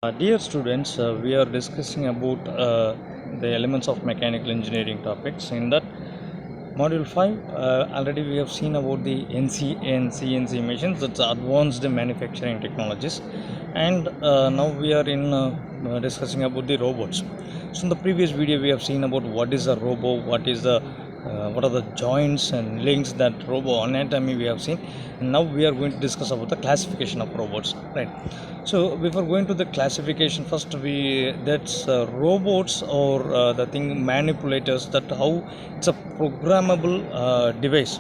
Dear students, we are discussing about the elements of mechanical engineering topics. In that module 5, already we have seen about the NC and CNC machines, that's advanced manufacturing technologies, and now we are in discussing about the robots. So in the previous video, we have seen about what is a robot, what are the joints and links that robot anatomy we have seen, and now we are going to discuss about the classification of robots, right? So before going to the classification, first we that's robots or the thing manipulators, that how it's a programmable device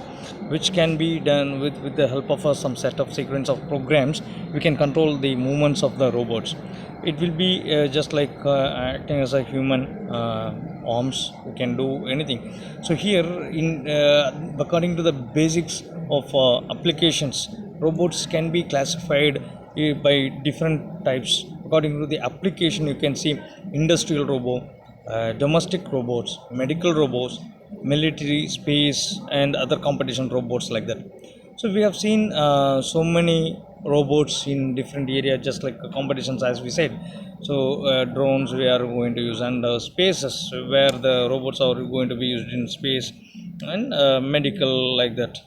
which can be done with the help of some set of sequence of programs. We can control the movements of the robots. It will be just like acting as a human arms. We can do anything. So here in according to the basics of applications, robots can be classified by different types. According to the application, you can see industrial robot, domestic robots, medical robots, military, space, and other competition robots like that. So we have seen so many robots in different areas, just like competitions, as we said. So drones we are going to use, and spaces where the robots are going to be used in space, and medical like that.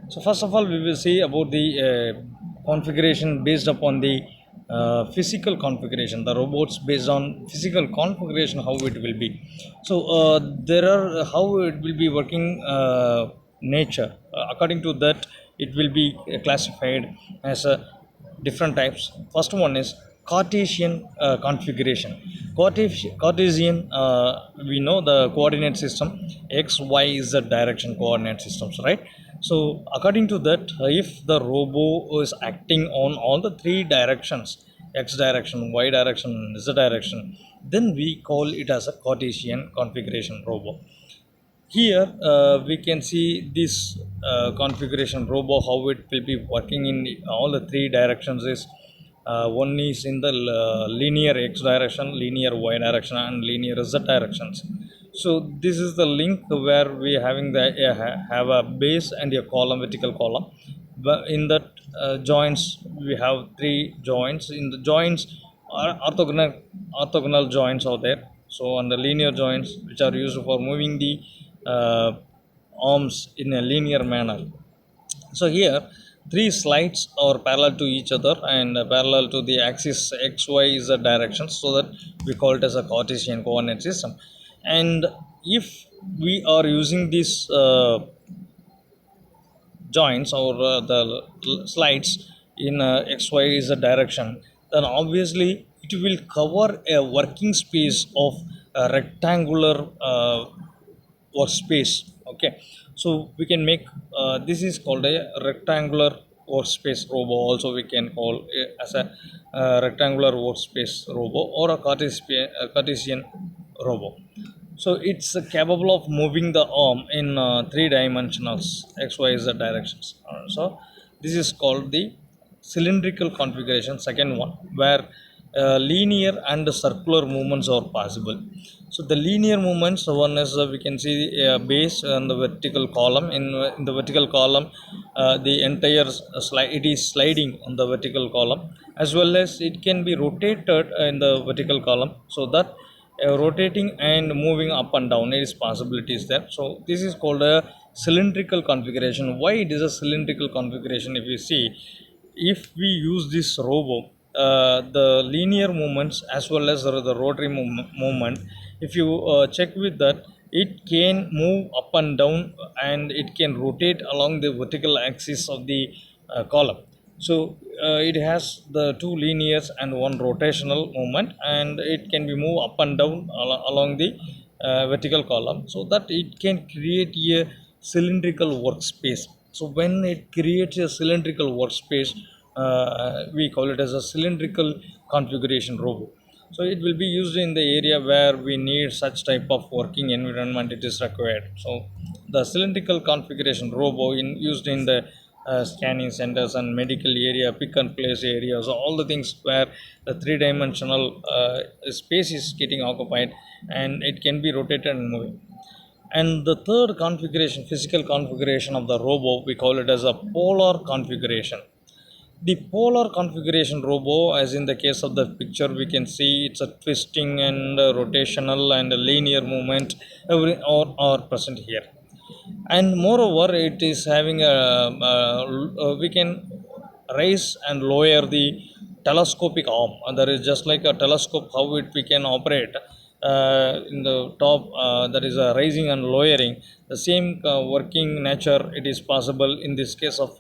So first of all, we will see about the configuration based upon the physical configuration. The robots based on physical configuration, how it will be. So there are how it will be working nature. According to that, it will be classified as different types. First one is Cartesian configuration. Cartesian, we know the coordinate system. X, Y is the direction coordinate systems, right? So according to that, if the robo is acting on all the three directions, X direction, Y direction, Z direction, then we call it as a Cartesian configuration robo. Here we can see this configuration robo, how it will be working in all the three directions is one is in the linear X direction, linear Y direction, and linear Z directions. So this is the link where we having the have a base and a column, vertical column. But in that joints we have three joints. In the joints are orthogonal joints are there. So on the linear joints, which are used for moving the uh, arms in a linear manner. So here three slides are parallel to each other and parallel to the axis xy is the direction, so that we call it as a Cartesian coordinate system. And if we are using this joints or the slides in xy is a direction, then obviously it will cover a working space of a rectangular workspace. Okay, so we can make this is called a rectangular workspace robo. Also we can call it as a rectangular workspace robo or a Cartesian robo. So it's capable of moving the arm in three dimensionals, x y z directions. So this is called the cylindrical configuration, second one, where linear and circular movements are possible. So the linear movements, one is we can see base and the vertical column. In the vertical column, the entire slide, it is sliding on the vertical column, as well as it can be rotated in the vertical column, so that rotating and moving up and down is possibilities there. So this is called a cylindrical configuration. Why it is a cylindrical configuration? If you see, if we use this robo, the linear movements as well as the rotary movement, if you check with that, it can move up and down, and it can rotate along the vertical axis of the column. So it has the two linears and one rotational movement, and it can be moved up and down along the vertical column, so that it can create a cylindrical workspace. So when it creates a cylindrical workspace, we call it as a cylindrical configuration robo. So it will be used in the area where we need such type of working environment, it is required. So the cylindrical configuration robo used in the scanning centers and medical area, pick and place areas, all the things where the three dimensional space is getting occupied, and it can be rotated and moving. And the third configuration, physical configuration of the robo, we call it as a polar configuration. The polar configuration robo, as in the case of the picture, we can see it's a twisting and rotational and a linear movement every are present here. And moreover, it is having we can raise and lower the telescopic arm. And there is just like a telescope, how it we can operate in the top, that is raising and lowering. The same working nature it is possible in this case of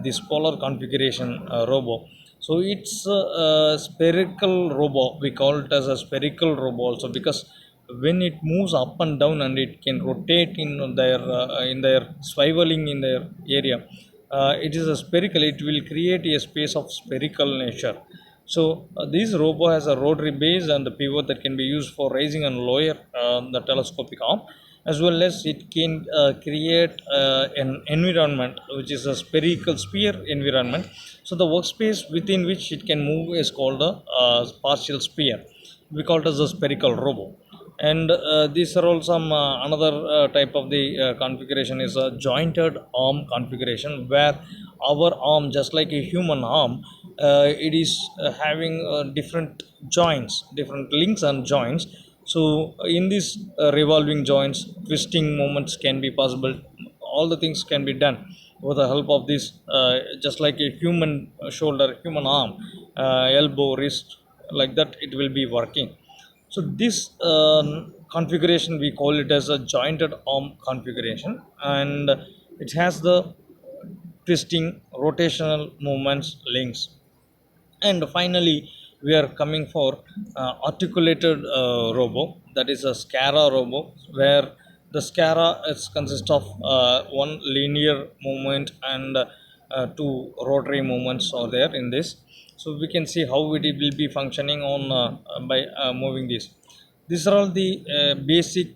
this polar configuration robo. So it's a spherical robo. We call it as a spherical robo also, because when it moves up and down and it can rotate in their swiveling in their area, it is a spherical, it will create a space of spherical nature. So this robo has a rotary base and the pivot that can be used for raising and lower the telescopic arm, as well as it can create an environment which is a spherical sphere environment. So the workspace within which it can move is called a partial sphere. We call it as a spherical robo. And these are all some another type of the configuration is a jointed arm configuration, where our arm, just like a human arm, it is having different joints, different links and joints. So in these revolving joints, twisting movements can be possible. All the things can be done with the help of this, just like a human shoulder, human arm, elbow, wrist, like that it will be working. So this configuration we call it as a jointed arm configuration, and it has the twisting, rotational movements, links. And finally, we are coming for articulated robo, that is a SCARA robo, where the SCARA is consists of one linear movement and two rotary movements are there in this. So we can see how it will be functioning on by moving this. These are all the basic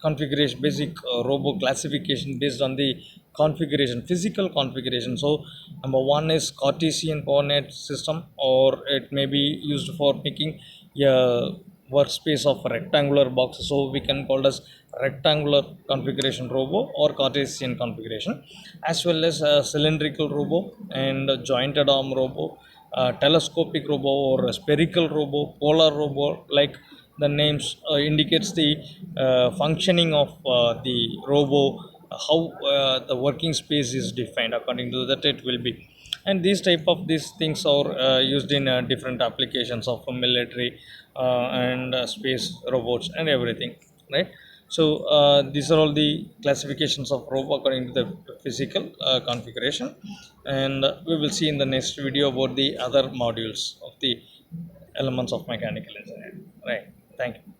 configuration, basic robo classification based on the configuration, physical configuration. So number one is Cartesian coordinate system, or it may be used for making a workspace of rectangular box. So we can call it as rectangular configuration robo or Cartesian configuration, as well as a cylindrical robo and a jointed arm robo, telescopic robo or a spherical robo, polar robo, like the names indicates the functioning of the robo, how the working space is defined. According to that it will be. And these type of these things are used in different applications of military and space robots and everything, right? So these are all the classifications of robo according to the physical configuration. And we will see in the next video about the other modules of the elements of mechanical engineering, right? Thank you.